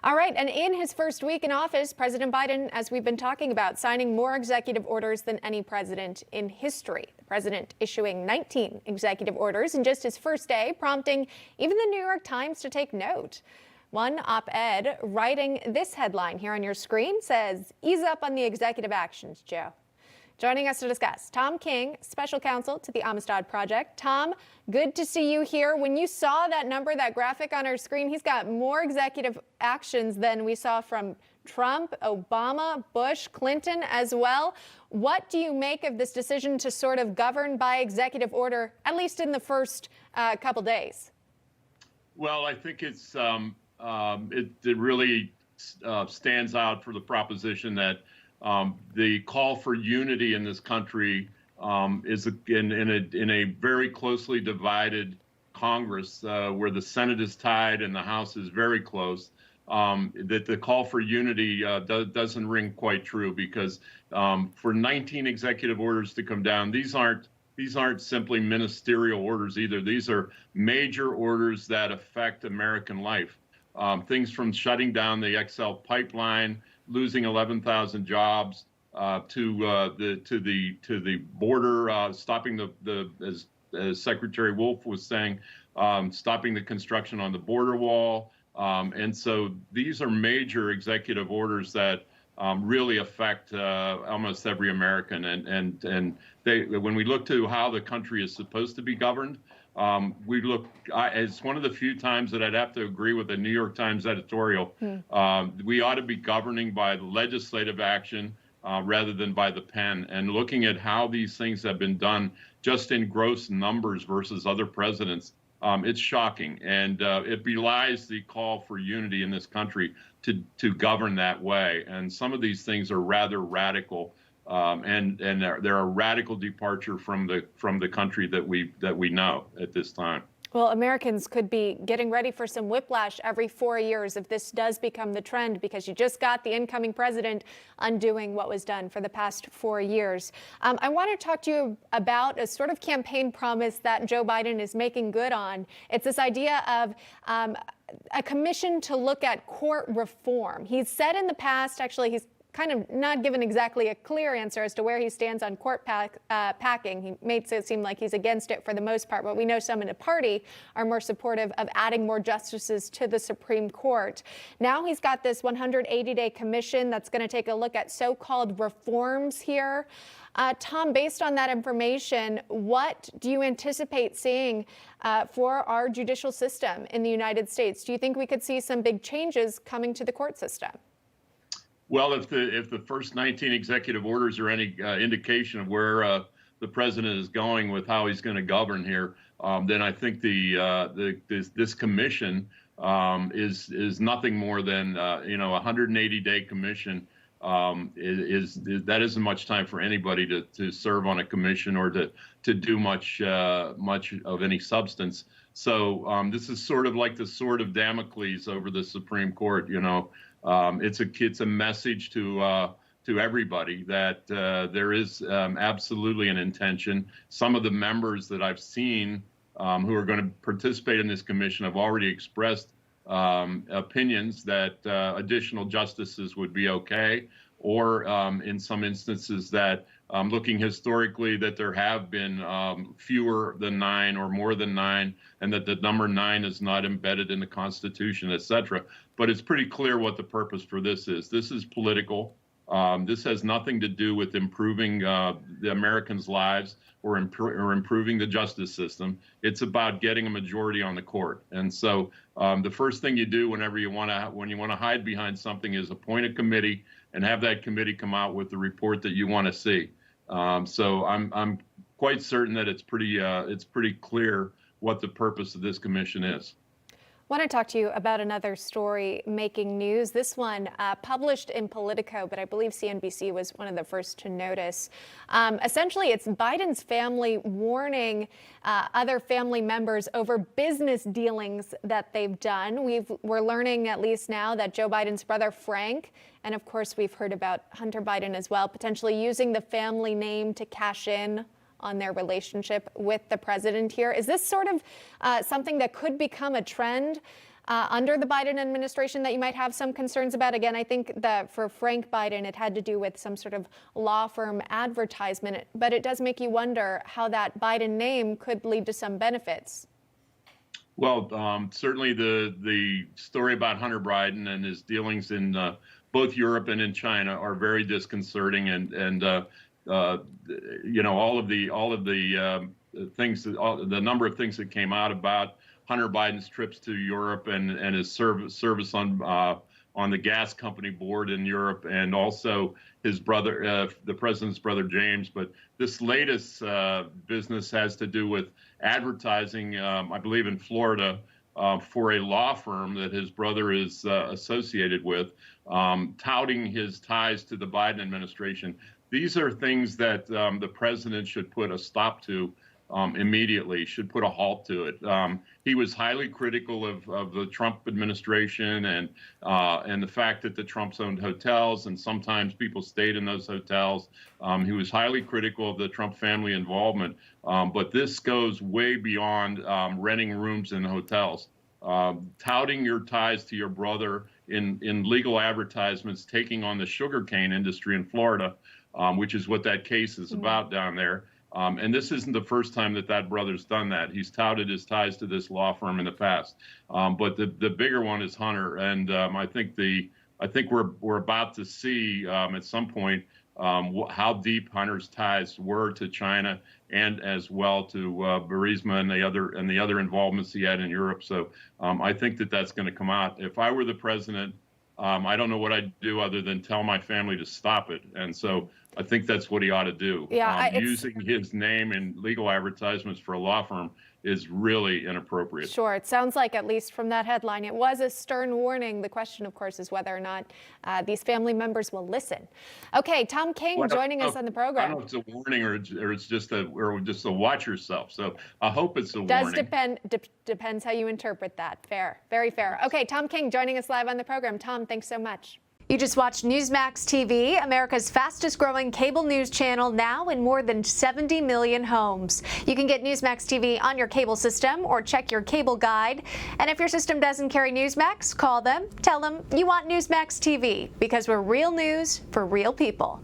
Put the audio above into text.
All right, and in his first week in office, President Biden, as we've been talking about, signing more executive orders than any president in history. The president issuing 19 executive orders in just his first day, prompting even the New York Times to take note. One op-ed writing this headline here on your screen says, "Ease up on the executive actions, Joe." Joining us to discuss, Tom King, special counsel to the Amistad Project. Tom, good to see you here. When you saw that number, that graphic on our screen, he's got more executive actions than we saw from Trump, Obama, Bush, Clinton as well. What do you make of this decision to sort of govern by executive order, at least in the first couple days? Well, I think it really stands out for the proposition that the call for unity in this country is in a very closely divided Congress where the Senate is tied and the House is very close. That the call for unity doesn't ring quite true, because for 19 executive orders to come down, these aren't simply ministerial orders either. These are major orders that affect American life. Things from shutting down the XL pipeline, losing 11,000 jobs, to the border, stopping as Secretary Wolf was saying, stopping the construction on the border wall. And so these are major executive orders that really affect almost every American. And when we look to how the country is supposed to be governed, it's one of the few times that I'd have to agree with the New York Times editorial. We ought to be governing by legislative action rather than by the pen, and looking at how these things have been done just in gross numbers versus other presidents. It's shocking, and it belies the call for unity in this country to govern that way. And some of these things are rather radical. And they're a radical departure from the country that we know at this time. Well, Americans could be getting ready for some whiplash every 4 years if this does become the trend, because you just got the incoming president undoing what was done for the past 4 years. I want to talk to you about a sort of campaign promise that Joe Biden is making good on. It's this idea of a commission to look at court reform. He's said in the past, actually, he's kind of not given exactly a clear answer as to where he stands on court packing. He makes it seem like he's against it for the most part, but we know some in the party are more supportive of adding more justices to the Supreme Court. Now he's got this 180-day commission that's going to take a look at so-called reforms here. Tom, based on that information, what do you anticipate seeing for our judicial system in the United States? Do you think we could see some big changes coming to the court system? Well, if the first 19 executive orders are any indication of where the president is going with how he's going to govern here, then I think this commission is nothing more than a 180-day commission. That isn't much time for anybody to serve on a commission or to do much of any substance. So this is sort of like the sword of Damocles over the Supreme Court. It's a message to everybody that there is absolutely an intention. Some of the members that I've seen who are going to participate in this commission have already expressed opinions that additional justices would be okay, or in some instances that looking historically that there have been fewer than 9 or more than 9, and that the number 9 is not embedded in the Constitution, et cetera. But it's pretty clear what the purpose for this is. This is political. This has nothing to do with improving the Americans' lives or improving the justice system. It's about getting a majority on the court. And so the first thing you do when you want to hide behind something is appoint a committee and have that committee come out with the report that you want to see. So I'm quite certain that it's pretty clear what the purpose of this commission is. I want to talk to you about another story making news. This one published in Politico, but I believe CNBC was one of the first to notice. Essentially, it's Biden's family warning other family members over business dealings that they've done. We're learning, at least now, that Joe Biden's brother Frank, and of course we've heard about Hunter Biden as well, potentially using the family name to cash in on their relationship with the president here. Is this sort of something that could become a trend under the Biden administration that you might have some concerns about? Again, I think that for Frank Biden, it had to do with some sort of law firm advertisement, but it does make you wonder how that Biden name could lead to some benefits. Well, certainly the story about Hunter Biden and his dealings in both Europe and in China are very disconcerting, and you know, all of the things, the number of things that came out about Hunter Biden's trips to Europe and his service on the gas company board in Europe, and also his brother, the president's brother James. But this latest business has to do with advertising, I believe in Florida, for a law firm that his brother is associated with, touting his ties to the Biden administration. These are things that the president should put a stop to immediately, should put a halt to it. He was highly critical of the Trump administration and the fact that the Trumps owned hotels and sometimes people stayed in those hotels. He was highly critical of the Trump family involvement, but this goes way beyond renting rooms in hotels. Touting your ties to your brother in legal advertisements, taking on the sugarcane industry in Florida, which is what that case is about down there. And this isn't the first time that brother's done that. He's touted his ties to this law firm in the past. But the bigger one is Hunter, and I think we're about to see at some point how deep Hunter's ties were to China and as well to Burisma and the other involvements he had in Europe. So I think that's going to come out. If I were the president, I don't know what I'd do other than tell my family to stop it. And so I think that's what he ought to do. Yeah, using his name in legal advertisements for a law firm is really inappropriate. Sure. It sounds like, at least from that headline, it was a stern warning. The question, of course, is whether or not these family members will listen. Okay, Tom King joining us on the program. I don't know if it's a warning or it's just a watch yourself. So I hope it's a warning. Does depends how you interpret that. Fair. Very fair. Okay, Tom King joining us live on the program. Tom, thanks so much. You just watched Newsmax TV, America's fastest growing cable news channel, now in more than 70 million homes. You can get Newsmax TV on your cable system or check your cable guide. And if your system doesn't carry Newsmax, call them, tell them you want Newsmax TV, because we're real news for real people.